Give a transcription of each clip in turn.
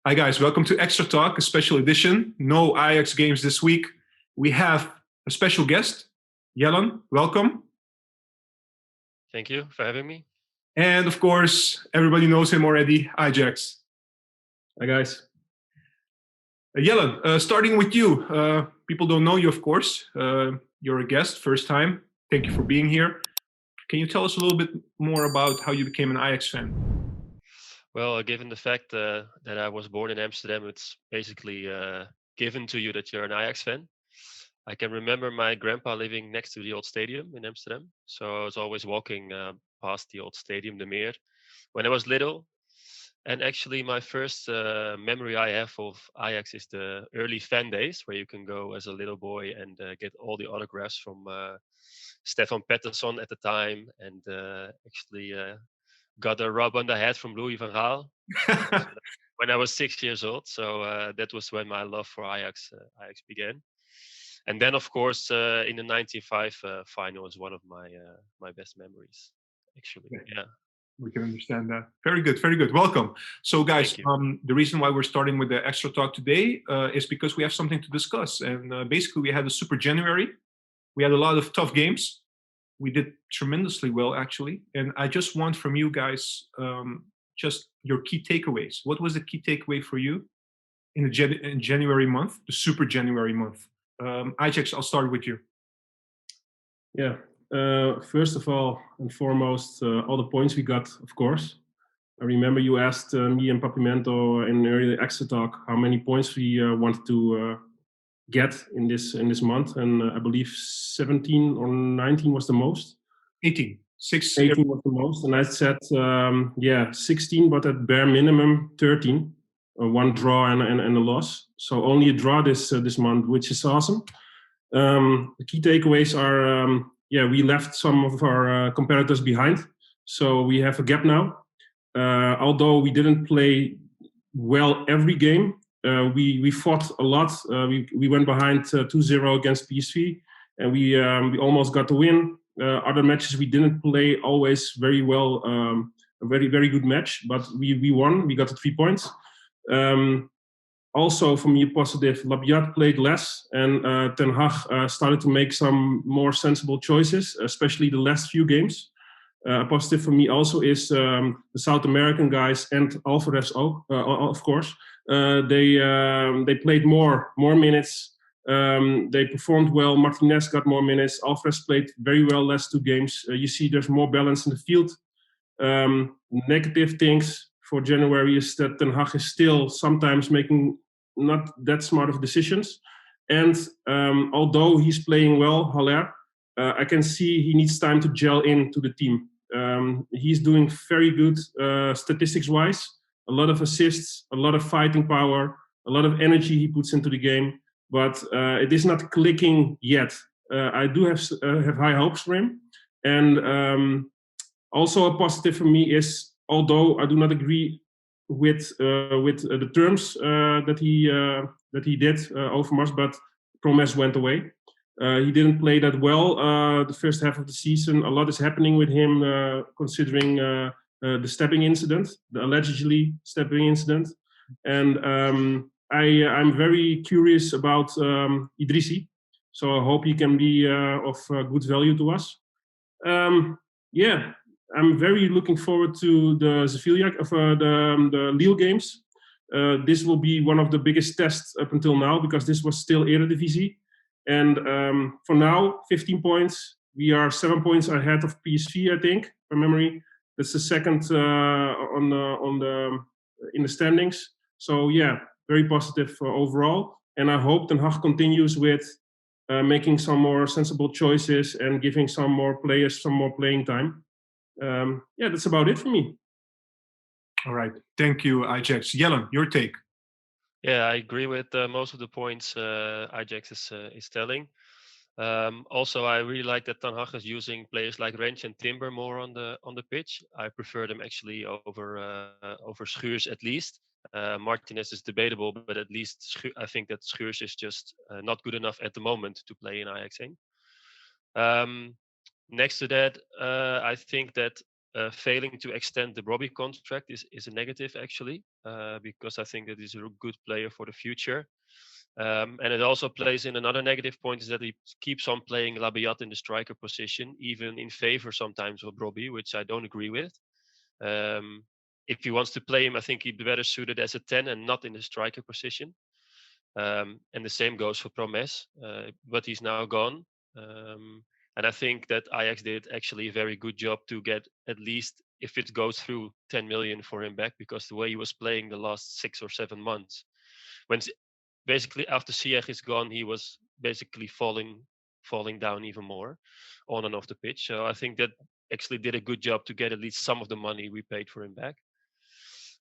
Hi guys, welcome to Extra Talk, a special edition. No Ajax games this week. We have a special guest, Yellan. Welcome. Thank you for having me. And of course, everybody knows him already, Ajax. Hi guys. Yellan, starting with you. People don't know you, of course. You're a guest, first time. Thank you for being here. Can you tell us a little bit more about how you became an Ajax fan? Well, given the fact that I was born in Amsterdam, it's basically given to you that you're an Ajax fan. I can remember my grandpa living next to the old stadium in Amsterdam. So I was always walking past the old stadium, the Meer, when I was little. And actually, my first memory I have of Ajax is the early fan days, where you can go as a little boy and get all the autographs from Stefan Pettersson at the time, and actually got a rub on the head from Louis van Gaal when I was 6 years old. So that was when my love for Ajax began. And then, of course, in the 95 final is one of my best memories, actually. Yeah. We can understand that. Very good, very good. Welcome. So guys, the reason why we're starting with the Extra Talk today is because we have something to discuss. And basically, we had a super January. We had a lot of tough games. We did tremendously well, actually. And I just want from you guys just your key takeaways. What was the key takeaway for you in the in January month, the super January month? Ajax, I'll start with you. Yeah. First of all and foremost, all the points we got, of course. I remember you asked me and Papimento in early Extra Talk how many points we wanted to get in this month, and I believe 17 or 19 was the most. 18. 18 was the most, and I said 16, but at bare minimum 13. One draw and a loss. So only a draw this month, which is awesome. The key takeaways are we left some of our competitors behind, so we have a gap now. Although we didn't play well every game, we fought a lot. We went behind 2-0 against PSV, and we almost got the win. Other matches we didn't play always very well. A very, very good match, but we won. We got the 3 points. Also, for me, positive, Labiat played less, and Ten Hag started to make some more sensible choices, especially the last few games. Positive for me also is the South American guys and Alvarez, of course. They played more minutes. They performed well. Martinez got more minutes. Alvarez played very well last 2 games. You see there's more balance in the field. Negative things for January is that Ten Hag is still sometimes making not that smart of decisions. And although he's playing well, Haller, I can see he needs time to gel into the team. He's doing very good statistics-wise. A lot of assists, a lot of fighting power, a lot of energy he puts into the game. But it is not clicking yet. I do have high hopes for him. And also a positive for me is, although I do not agree with the terms that he did Overmars, but Promes went away. He didn't play that well the first half of the season. A lot is happening with him, considering the stepping incident, the allegedly stepping incident. And I'm very curious about Idrissi, so I hope he can be of good value to us. I'm very looking forward to the Sevilla, the Lille games. This will be one of the biggest tests up until now, because this was still eredivisie. And for now, 15 points. We are 7 points ahead of PSV, I think, from memory. That's the second in the standings. So yeah, very positive overall. And I hope Ten Hag continues with making some more sensible choices and giving some more players some more playing time. That's about it for me. All right. Thank you, Ajax. Yellan, your take. Yeah, I agree with most of the points Ajax is telling. Also, I really like that Ten Hag is using players like Rens and Timber more on the pitch. I prefer them actually over Schuurs at least. Martinez is debatable, but at least I think that Schuurs is just not good enough at the moment to play in Ajax. Next to that, I think that failing to extend the Brobbey contract is a negative actually, because I think that he's a good player for the future. And it also plays in another negative point is that he keeps on playing Labiat in the striker position, even in favor sometimes of Brobbey, which I don't agree with. If he wants to play him, I think he'd be better suited as a 10 and not in the striker position. And the same goes for Promes, but he's now gone. And I think that Ajax did actually a very good job to get at least, if it goes through, 10 million for him back, because the way he was playing the last 6 or 7 months, when basically after Ziyech is gone, he was basically falling down even more on and off the pitch. So I think that actually did a good job to get at least some of the money we paid for him back.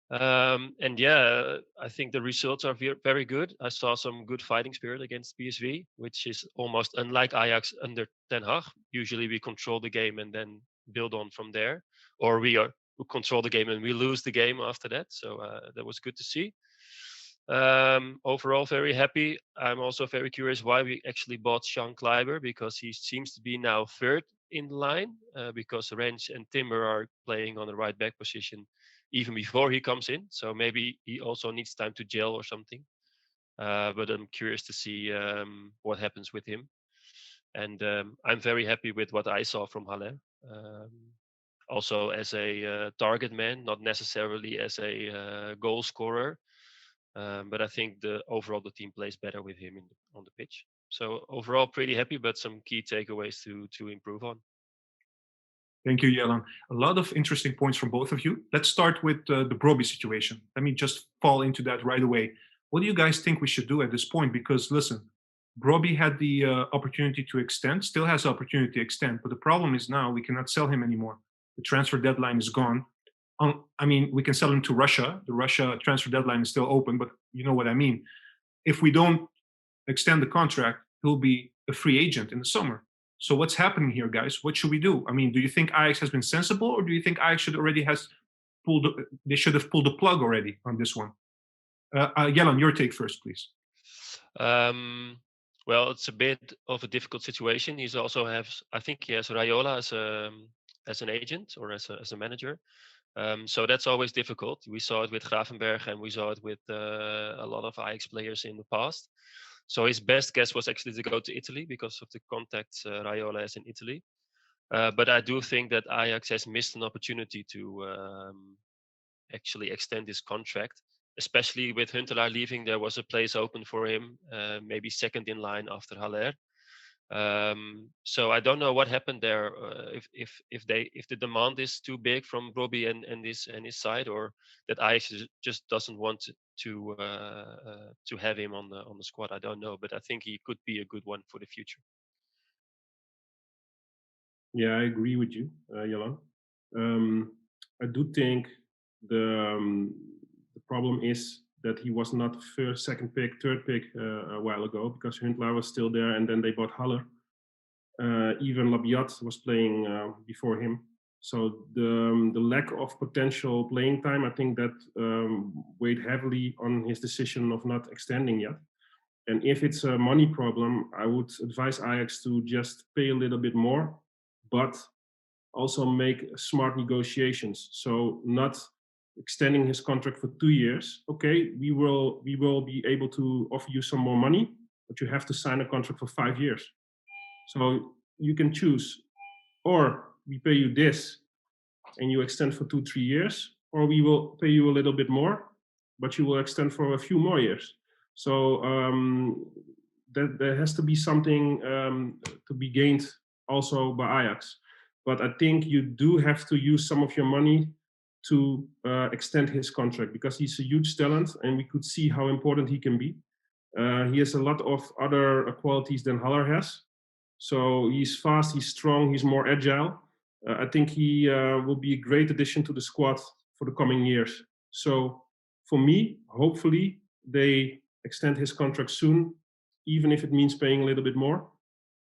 And yeah, I think the results are very good. I saw some good fighting spirit against PSV, which is almost unlike Ajax under Ten Hag. Usually we control the game and then build on from there, or we control the game and we lose the game after that. So that was good to see. Overall, very happy. I'm also very curious why we actually bought Sean Kleiber, because he seems to be now third in the line, because Rens and Timber are playing on the right back position even before he comes in. So maybe he also needs time to gel or something. But I'm curious to see what happens with him. And I'm very happy with what I saw from Haller. Also as a target man, not necessarily as a goal scorer. But I think overall the team plays better with him on the pitch. So overall pretty happy, but some key takeaways to improve on. Thank you, Yellan. A lot of interesting points from both of you. Let's start with the Brobbey situation. Let me just fall into that right away. What do you guys think we should do at this point? Because listen, Brobbey had the opportunity to extend, still has the opportunity to extend, but the problem is now we cannot sell him anymore. The transfer deadline is gone. I mean, we can sell him to Russia. The Russia transfer deadline is still open, but you know what I mean. If we don't extend the contract, he'll be a free agent in the summer. So what's happening here, guys? What should we do? I mean, do you think Ajax has been sensible, or do you think Ajax should have pulled the plug already on this one? Yellan, your take first, please. Well, it's a bit of a difficult situation. He also I think he has Raiola as an agent or as a manager. So that's always difficult. We saw it with Gravenberg and we saw it with a lot of Ajax players in the past. So his best guess was actually to go to Italy because of the contacts Raiola has in Italy. But I do think that Ajax has missed an opportunity to actually extend his contract. Especially with Huntelaar leaving, there was a place open for him, maybe second in line after Haller. So I don't know what happened there. If the demand is too big from Brobbey and his side, or that Ajax just doesn't want to have him on the squad. I don't know, but I think he could be a good one for the future. Yeah, I agree with you, Yellan. I do think the problem is that he was not first, second pick, third pick a while ago, because Huntelaar was still there, and then they bought Haller. Even Labiat was playing before him. So the lack of potential playing time, I think that weighed heavily on his decision of not extending yet. And if it's a money problem, I would advise Ajax to just pay a little bit more, but also make smart negotiations. So not extending his contract for 2 years. Okay, we will be able to offer you some more money, but you have to sign a contract for 5 years. So you can choose, or we pay you this and you extend for 2-3 years, or we will pay you a little bit more, but you will extend for a few more years. So there has to be something to be gained also by Ajax. But I think you do have to use some of your money to extend his contract, because he's a huge talent and we could see how important he can be. He has a lot of other qualities than Haller has. So he's fast, he's strong, he's more agile. I think he will be a great addition to the squad for the coming years. So for me, hopefully they extend his contract soon, even if it means paying a little bit more.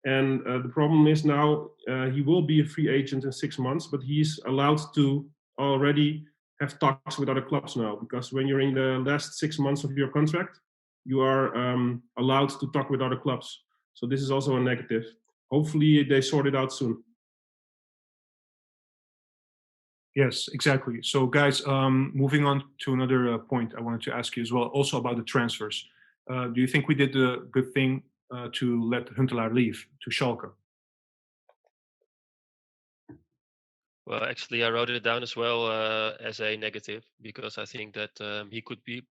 And the problem is now he will be a free agent in 6 months, but he's allowed to already have talks with other clubs now, because when you're in the last 6 months of your contract, you are allowed to talk with other clubs. So this is also a negative. Hopefully they sort it out soon. Yes, exactly. So, guys, moving on to another point I wanted to ask you as well, also about the transfers. Do you think we did a good thing to let Huntelaar leave to Schalke? Well, actually, I wrote it down as well as a negative because I think that he could be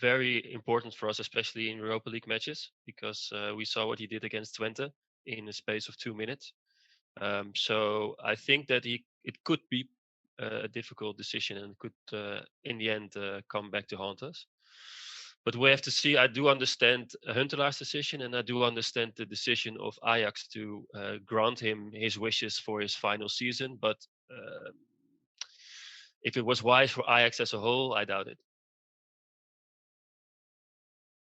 very important for us, especially in Europa League matches, because we saw what he did against Twente in a space of 2 minutes. So I think that it could be a difficult decision and could, in the end, come back to haunt us. But we have to see. I do understand Huntelaar's decision, and I do understand the decision of Ajax to grant him his wishes for his final season. But if it was wise for Ajax as a whole, I doubt it.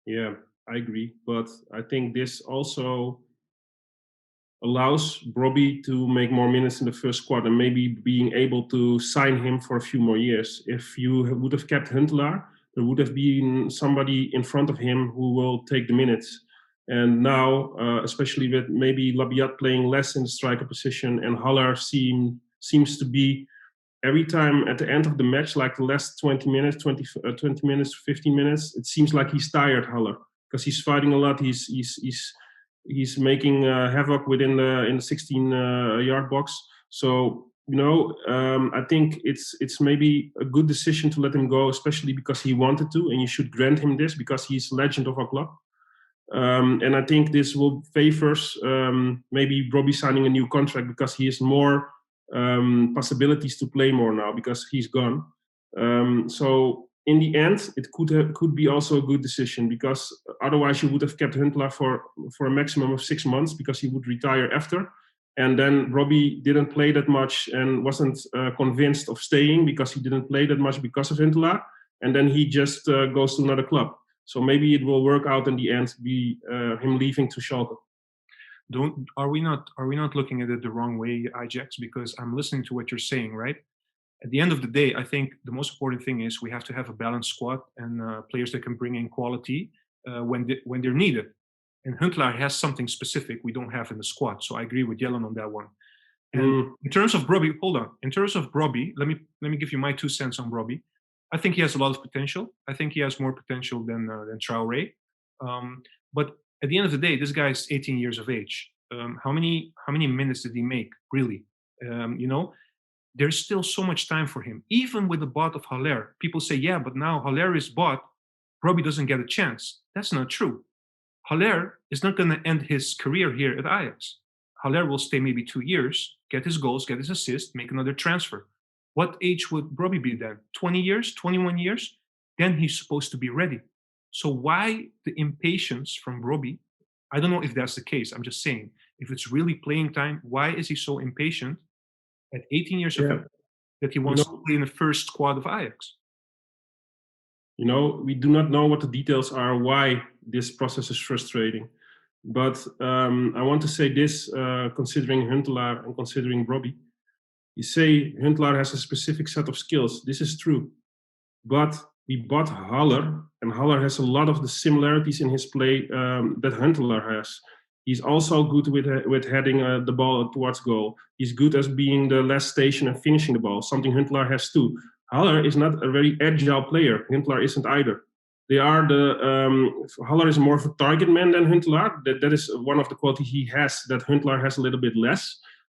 Yeah, I agree. But I think this also allows Brobbey to make more minutes in the first squad and maybe being able to sign him for a few more years. If you would have kept Huntelaar, there would have been somebody in front of him who will take the minutes. And now, especially with maybe Labiat playing less in the striker position and Haller seems to be every time at the end of the match, like the last 20 minutes, 20 minutes, 15 minutes, it seems like he's tired, Haller, because he's fighting a lot. He's making havoc within in the 16-yard box. So I think it's maybe a good decision to let him go, especially because he wanted to, and you should grant him this because he's a legend of our club. And I think this will favors maybe Brobbey signing a new contract because he has more possibilities to play more now because he's gone. So in the end, it could be also a good decision because otherwise you would have kept Huntelaar for a maximum of 6 months because he would retire after. And then Brobbey didn't play that much and wasn't convinced of staying because he didn't play that much because of Huntelaar. And then he just goes to another club. So maybe it will work out in the end, be him leaving to Schalke. Are we not looking at it the wrong way, Ajax? Because I'm listening to what you're saying, right? At the end of the day, I think the most important thing is we have to have a balanced squad and players that can bring in quality when they're needed. And Huntelaar has something specific we don't have in the squad. So I agree with Yellan on that one. And in terms of Brobbey, hold on. In terms of Brobbey, let me give you my 2 cents on Brobbey. I think he has a lot of potential. I think he has more potential than Traoré. But at the end of the day, this guy is 18 years of age. How many minutes did he make, really? There's still so much time for him. Even with the bought of Haller, people say, yeah, but now Haller is bought, Brobbey doesn't get a chance. That's not true. Haller is not going to end his career here at Ajax. Haller will stay maybe 2 years, get his goals, get his assists, make another transfer. What age would Brobbey be then? 20 years, 21 years? Then he's supposed to be ready. So why the impatience from Brobbey? I don't know if that's the case. I'm just saying, if it's really playing time, why is he so impatient at 18 years of age that he wants to play in the first squad of Ajax? We do not know what the details are, why this process is frustrating. But I want to say this, considering Huntelaar and considering Brobbey. You say Huntelaar has a specific set of skills. This is true. But we bought Haller, and Haller has a lot of the similarities in his play that Huntelaar has. He's also good with heading the ball towards goal. He's good as being the last station and finishing the ball, something Huntelaar has too. Haller is not a very agile player. Huntelaar isn't either. Haller is more of a target man than Huntelaar. That is one of the qualities he has that Huntelaar has a little bit less.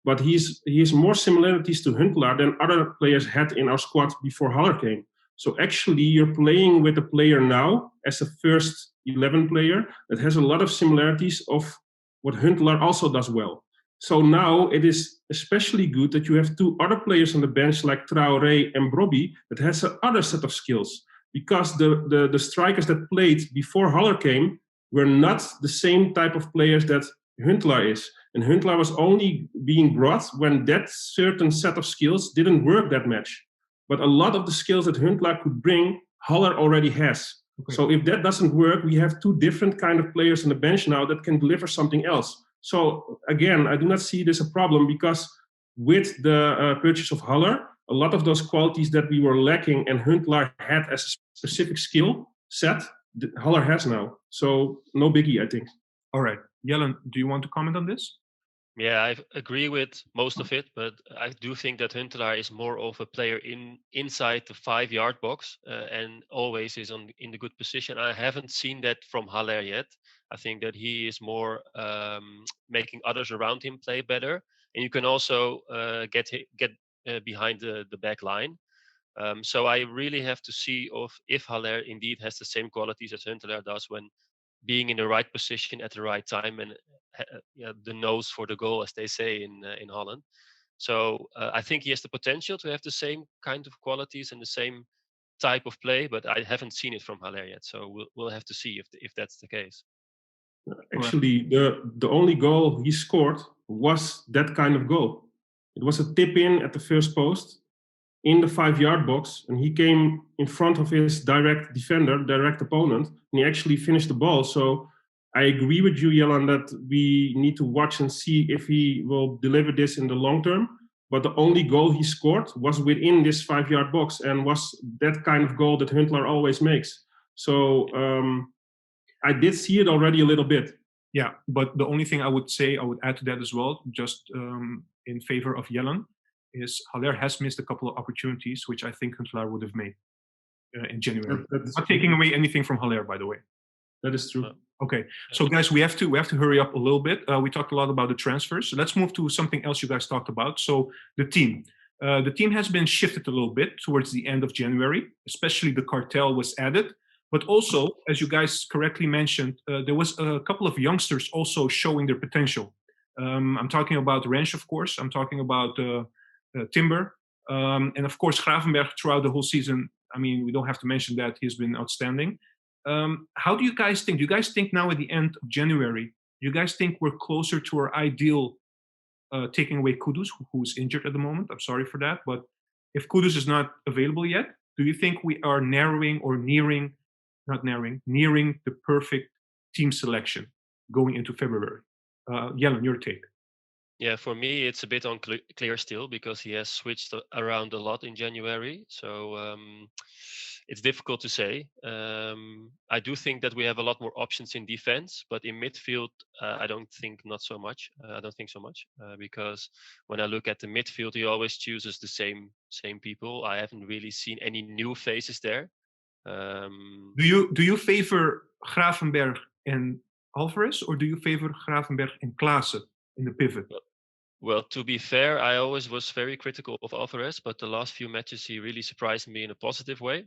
But he has more similarities to Huntelaar than other players had in our squad before Haller came. So actually, you're playing with a player now as a first 11 player that has a lot of similarities of what Huntelaar also does well. So now it is especially good that you have 2 other players on the bench like Traoré and Brobbey that has another set of skills. Because the strikers that played before Haller came were not the same type of players that Huntelaar is. And Huntelaar was only being brought when that certain set of skills didn't work that much. But a lot of the skills that Huntelaar could bring, Haller already has. Okay. So if that doesn't work, we have 2 different kind of players on the bench now that can deliver something else. So again, I do not see this a problem because with the purchase of Haller, a lot of those qualities that we were lacking and Huntelaar had as a specific skill set, Haller has now. So no biggie, I think. All right. Yellan, do you want to comment on this? Yeah, I agree with most of it, but I do think that Huntelaar is more of a player inside the 5-yard box and always is in the good position. I haven't seen that from Haller yet. I think that he is more making others around him play better, and you can also get behind the back line. So I really have to see if Haller indeed has the same qualities as Huntelaar does when being in the right position at the right time and yeah, the nose for the goal, as they say in Holland. So I think he has the potential to have the same kind of qualities and the same type of play, but I haven't seen it from Haller yet. So we'll have to see if that's the case. Actually, the only goal he scored was that kind of goal. It was a tip in at the first post in the 5-yard box, and he came in front of his direct defender, direct opponent, and he actually finished the ball. So I agree with you, Yellan, that we need to watch and see if he will deliver this in the long term. But the only goal he scored was within this 5-yard box and was that kind of goal that Huntelaar always makes. So I did see it already a little bit. Yeah, but the only thing I would add to that as well, just in favor of Yellan, is Haller has missed a couple of opportunities, which I think Huntelaar would have made in January. Not taking away anything from Haller, by the way. That is true. Okay, so guys, we have to hurry up a little bit. We talked a lot about the transfers. So let's move to something else you guys talked about. So the team. The team has been shifted a little bit towards the end of January, especially the cartel was added. But also, as you guys correctly mentioned, there was a couple of youngsters also showing their potential. I'm talking about Rensch, of course. I'm talking about Timber. And of course, Gravenberg throughout the whole season. I mean, we don't have to mention that he's been outstanding. How do you guys think? Do you guys think now at the end of January, do you guys think we're closer to our ideal taking away Kudus, who's injured at the moment? I'm sorry for that. But if Kudus is not available yet, do you think we are nearing the perfect team selection going into February? Yellan, your take. Yeah, for me, it's a bit unclear still because he has switched around a lot in January. So it's difficult to say. I do think that we have a lot more options in defense, but in midfield, I don't think so much because when I look at the midfield, he always chooses the same people. I haven't really seen any new faces there. Do you favor Gravenberg and Alvarez, or do you favor Gravenberg and Klaassen in the pivot? Well, to be fair, I always was very critical of Alvarez, but the last few matches he really surprised me in a positive way.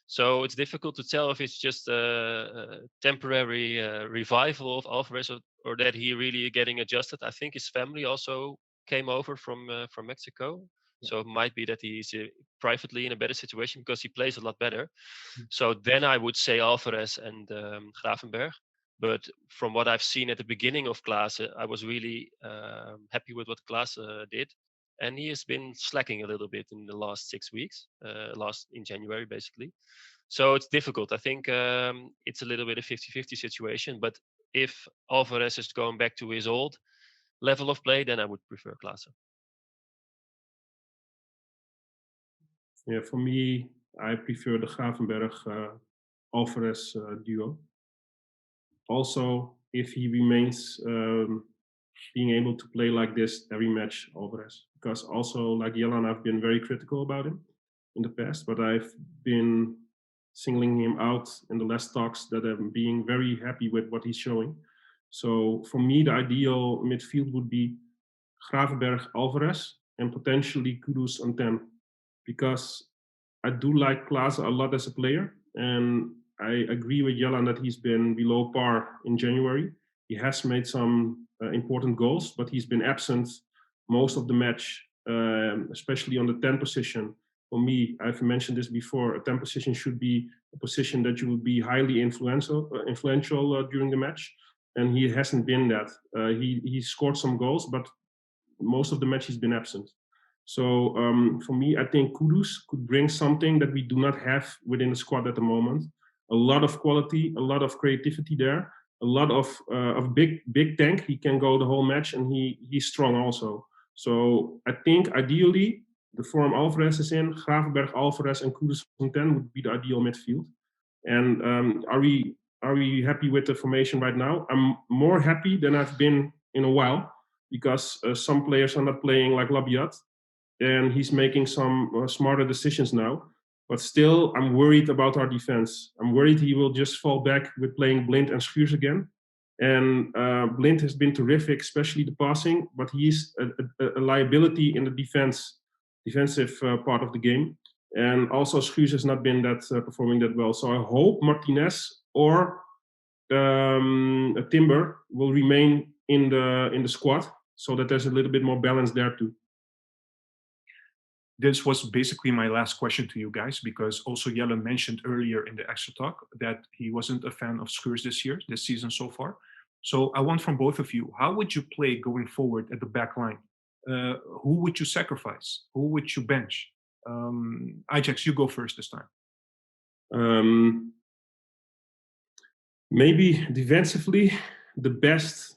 So it's difficult to tell if it's just a temporary revival of Alvarez or that he really getting adjusted. I think his family also came over from Mexico. So it might be that he's privately in a better situation because he plays a lot better. So then I would say Alvarez and Gravenberg. But from what I've seen at the beginning of Klaassen, I was really happy with what Klaassen did. And he has been slacking a little bit in the last 6 weeks, in January, basically. So it's difficult. I think it's a little bit of 50-50 situation. But if Alvarez is going back to his old level of play, then I would prefer Klaassen. Yeah, for me, I prefer the Gravenberg-Alvarez duo. Also, if he remains being able to play like this every match, Alvarez. Because also, like Yellan, I've been very critical about him in the past, but I've been singling him out in the last talks that I'm being very happy with what he's showing. So for me, the ideal midfield would be Gravenberg, Alvarez, and potentially Kudus on 10. Because I do like Klaassen a lot as a player, and I agree with Yellan that he's been below par in January. He has made some important goals, but he's been absent most of the match, especially on the 10 position. For me, I've mentioned this before, a 10 position should be a position that you would be highly influential during the match, and he hasn't been that. He scored some goals, but most of the match he's been absent. So for me, I think Kudus could bring something that we do not have within the squad at the moment. A lot of quality, a lot of creativity there, a lot of big tank. He can go the whole match, and he's strong also. So I think ideally the form Alvarez is in, Gravenberg, Alvarez, and Kudus on 10 would be the ideal midfield. And are we happy with the formation right now? I'm more happy than I've been in a while, because some players are not playing like Labiat, and he's making some smarter decisions now. But still, I'm worried about our defense. I'm worried he will just fall back with playing Blind and Schuurs again. And Blind has been terrific, especially the passing, but he's a liability in the defensive part of the game. And also Schuurs has not been that performing that well. So I hope Martinez or Timber will remain in the squad, so that there's a little bit more balance there too. This was basically my last question to you guys, because also Yellan mentioned earlier in the XtraTalk that he wasn't a fan of Schuurs this season so far. So I want from both of you, how would you play going forward at the back line? Who would you sacrifice? Who would you bench? Ajax, you go first this time. Maybe defensively, the best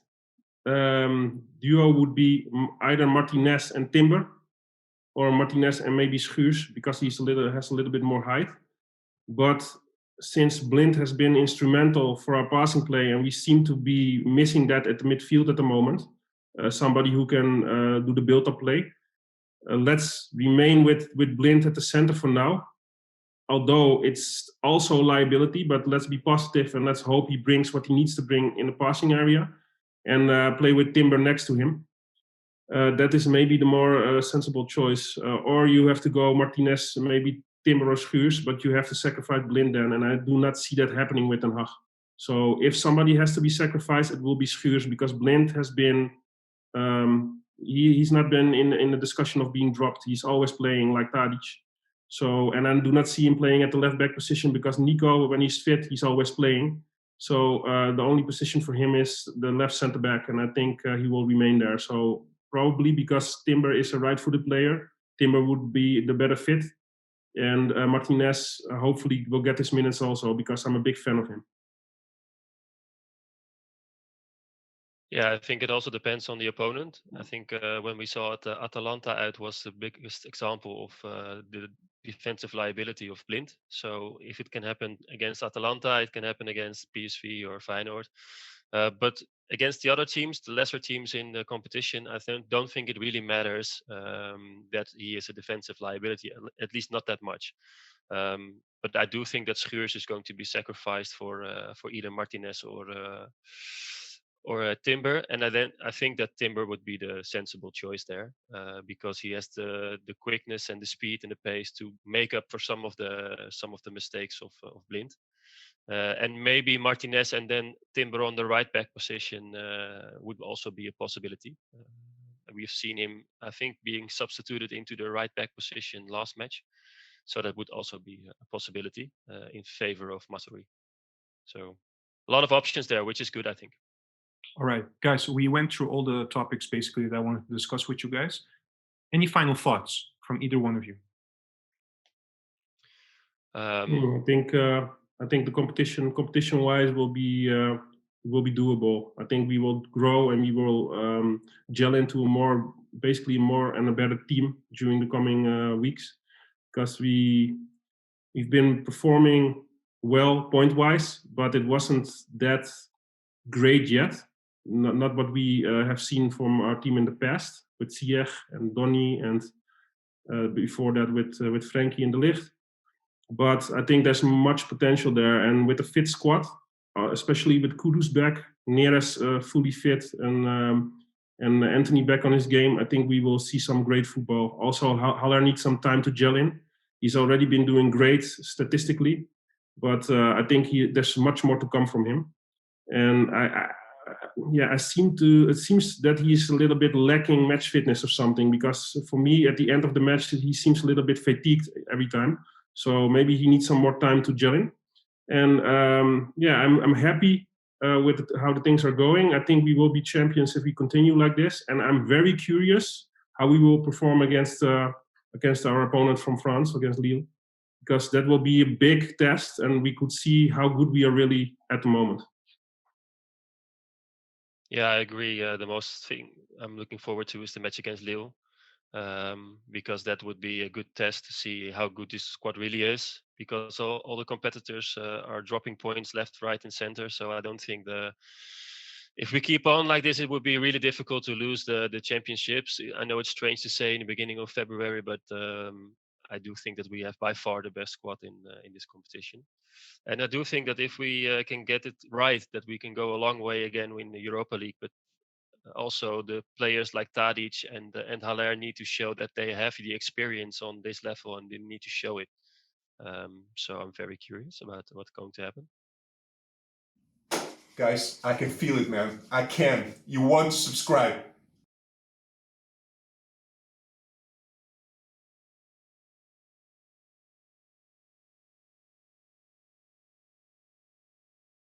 duo would be either Martinez and Timber, or Martinez and maybe Schuurs, because has a little bit more height. But since Blind has been instrumental for our passing play, and we seem to be missing that at the midfield at the moment, somebody who can do the build-up play, let's remain with Blind at the center for now. Although it's also a liability, but let's be positive and let's hope he brings what he needs to bring in the passing area, and play with Timber next to him. That is maybe the more sensible choice. Or you have to go Martinez, maybe Timber or Schuurs, but you have to sacrifice Blind then, and I do not see that happening with Den Haag. So if somebody has to be sacrificed, it will be Schuurs, because Blind has been, he's not been in the discussion of being dropped. He's always playing like Tadic. So, and I do not see him playing at the left back position, because Nico, when he's fit, he's always playing. So the only position for him is the left center back, and I think he will remain there. So probably because Timber is a right-footed player, Timber would be the better fit. And Martinez hopefully will get his minutes also, because I'm a big fan of him. Yeah, I think it also depends on the opponent. I think when we saw at Atalanta, it was the biggest example of the defensive liability of Blind. So if it can happen against Atalanta, it can happen against PSV or Feyenoord. But against the other teams, the lesser teams in the competition, I don't think it really matters that he is a defensive liability, at least not that much. But I do think that Schuurs is going to be sacrificed for either Martinez or Timber, and I think that Timber would be the sensible choice there, because he has the quickness and the speed and the pace to make up for some of the mistakes of Blind. And maybe Martinez and then Timber on the right back position would also be a possibility. We've seen him, I think, being substituted into the right back position last match, so that would also be a possibility in favor of Masuri. So a lot of options there, which is good, I think. All right, guys, we went through all the topics basically that I wanted to discuss with you guys. Any final thoughts from either one of you? I think the competition-wise will be doable. I think we will grow and we will gel into a more and a better team during the coming weeks, because we've been performing well point-wise, but it wasn't that great yet. Not what we have seen from our team in the past with Ziyech and Donny, and before that with Frankie and De Ligt. But I think there's much potential there, and with a fit squad, especially with Kudus back, Neres fully fit, and Anthony back on his game, I think we will see some great football. Also, Haller needs some time to gel in. He's already been doing great statistically, but I think there's much more to come from him. And it seems that he's a little bit lacking match fitness or something, because for me, at the end of the match, he seems a little bit fatigued every time. So maybe he needs some more time to gel in. And I'm happy with how the things are going. I think we will be champions if we continue like this. And I'm very curious how we will perform against our opponent from France, against Lille, because that will be a big test, and we could see how good we are really at the moment. Yeah, I agree. The most thing I'm looking forward to is the match against Lille, because that would be a good test to see how good this squad really is, because all the competitors are dropping points left, right, and center. So I don't think the if we keep on like this, it would be really difficult to lose the championships. I know it's strange to say in the beginning of February, but I do think that we have by far the best squad in this competition. And I do think that if we can get it right, that we can go a long way again in the Europa League. But also the players like Tadic and Haller need to show that they have the experience on this level, and they need to show it. So I'm very curious about what's going to happen. Guys, I can feel it, man. I can. You want to subscribe.